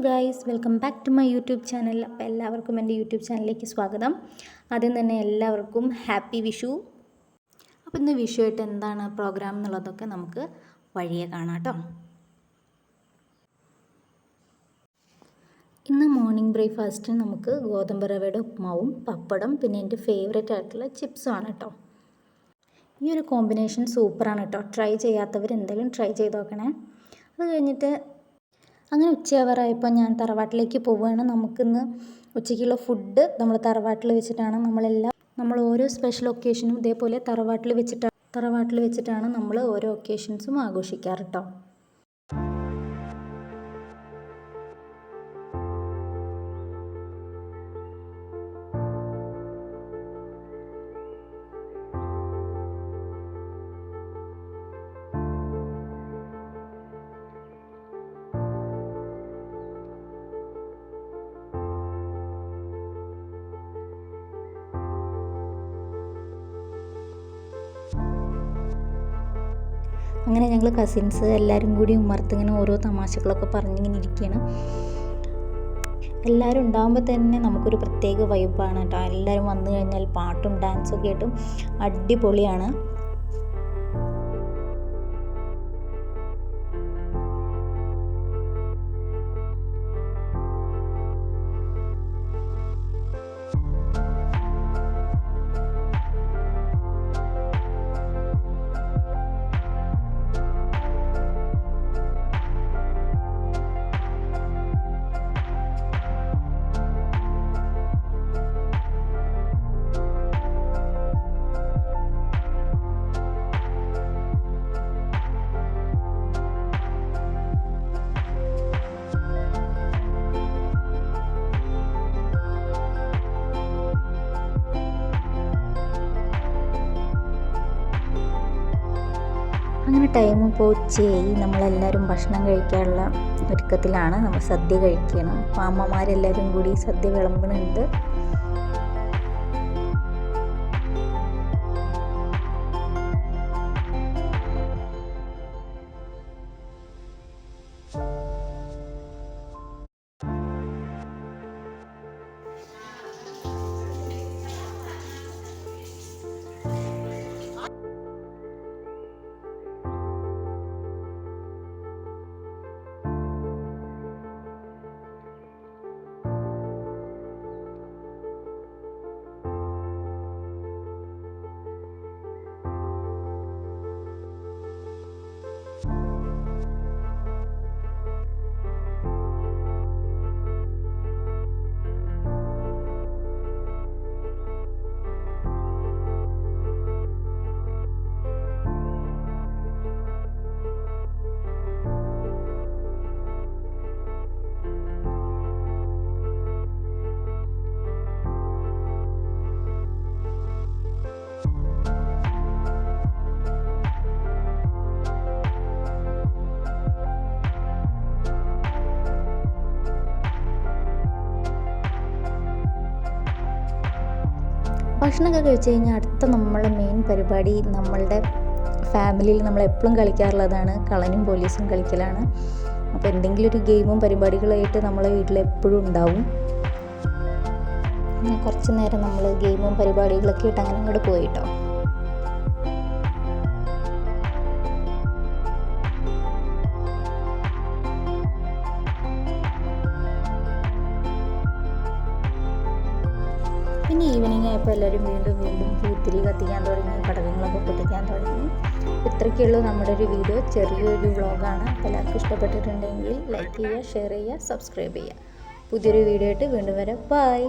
Guys, welcome back to my YouTube channel. അപ്പോൾ എല്ലാവർക്കും എൻ്റെ യൂട്യൂബ് ചാനലിലേക്ക് സ്വാഗതം. ആദ്യം തന്നെ എല്ലാവർക്കും ഹാപ്പി വിഷു. അപ്പോൾ ഇന്ന് വിഷു ആയിട്ട് എന്താണ് പ്രോഗ്രാം എന്നുള്ളതൊക്കെ നമുക്ക് വഴിയെ കാണാം കേട്ടോ. ഇന്ന് മോർണിംഗ് ബ്രേക്ക്ഫാസ്റ്റിന് നമുക്ക് ഗോതമ്പ് റവയുടെ ഉപ്മാവും പപ്പടം പിന്നെ എൻ്റെ ഫേവറേറ്റ് ആയിട്ടുള്ള ചിപ്സും ആണ് കേട്ടോ. ഈ ഒരു കോമ്പിനേഷൻ സൂപ്പറാണ് കേട്ടോ. ട്രൈ ചെയ്യാത്തവർ എന്തായാലും ട്രൈ ചെയ്ത് നോക്കണേ. അത് കഴിഞ്ഞിട്ട് അങ്ങനെ ഉച്ചയാവാറായപ്പോൾ ഞാൻ തറവാട്ടിലേക്ക് പോവുകയാണ്. നമുക്കിന്ന് ഉച്ചയ്ക്കുള്ള ഫുഡ് നമ്മൾ തറവാട്ടിൽ വെച്ചിട്ടാണ് നമ്മൾ ഓരോ സ്പെഷ്യൽ ഒക്കേഷനും ഇതേപോലെ തറവാട്ടിൽ വെച്ചിട്ടാണ് നമ്മൾ ഓരോ ഒക്കേഷൻസും ആഘോഷിക്കാറ് കേട്ടോ. അങ്ങനെ ഞങ്ങൾ കസിൻസ് എല്ലാവരും കൂടി ഉമ്മർത്തിങ്ങനെ ഓരോ തമാശകളൊക്കെ പറഞ്ഞിങ്ങനെ ഇരിക്കുകയാണ്. എല്ലാവരും ഉണ്ടാകുമ്പോൾ തന്നെ നമുക്കൊരു പ്രത്യേക വൈബാണ് കേട്ടോ. എല്ലാവരും വന്നു കഴിഞ്ഞാൽ പാട്ടും ഡാൻസൊക്കെ ആയിട്ടും അടിപൊളിയാണ്. അങ്ങനെ ടൈം ഇപ്പോൾ ഉച്ചയായി. നമ്മളെല്ലാവരും ഭക്ഷണം കഴിക്കാനുള്ള ഒരുക്കത്തിലാണ്. നമ്മൾ സദ്യ കഴിക്കണം. അപ്പോൾ അമ്മമാരെല്ലാവരും കൂടി സദ്യ വിളമ്പുന്നുണ്ട്. ഭക്ഷണമൊക്കെ കഴിച്ച് കഴിഞ്ഞാൽ അടുത്ത നമ്മളെ മെയിൻ പരിപാടി നമ്മളുടെ ഫാമിലിയിൽ നമ്മളെപ്പോഴും കളിക്കാറുള്ളതാണ് കളനും പോലീസും കളിക്കലാണ്. അപ്പോൾ എന്തെങ്കിലും ഒരു ഗെയിമും പരിപാടികളായിട്ട് നമ്മളെ വീട്ടിലെപ്പോഴും ഉണ്ടാവും. അങ്ങനെ കുറച്ച് നേരം നമ്മൾ ഗെയിമും പരിപാടികളൊക്കെ ആയിട്ട് അങ്ങനെ അങ്ങോട്ട് പോയിട്ടോ. പിന്നെ ഈവനിങ് ആയപ്പോൾ എല്ലാവരും വീണ്ടും പൂത്തിരി കത്തിക്കാൻ തുടങ്ങി, പടക്കങ്ങളൊക്കെ പൊട്ടിക്കാൻ തുടങ്ങി. ഇത്രയ്ക്കുള്ളൂ നമ്മുടെ ഒരു വീഡിയോ. ചെറിയൊരു വ്ളോഗാണ്. എല്ലാവർക്കും ഇഷ്ടപ്പെട്ടിട്ടുണ്ടെങ്കിൽ ലൈക്ക് ചെയ്യുക, ഷെയർ ചെയ്യുക, സബ്സ്ക്രൈബ് ചെയ്യുക. പുതിയൊരു വീഡിയോ ആയിട്ട് വീണ്ടും വരാം. ബൈ.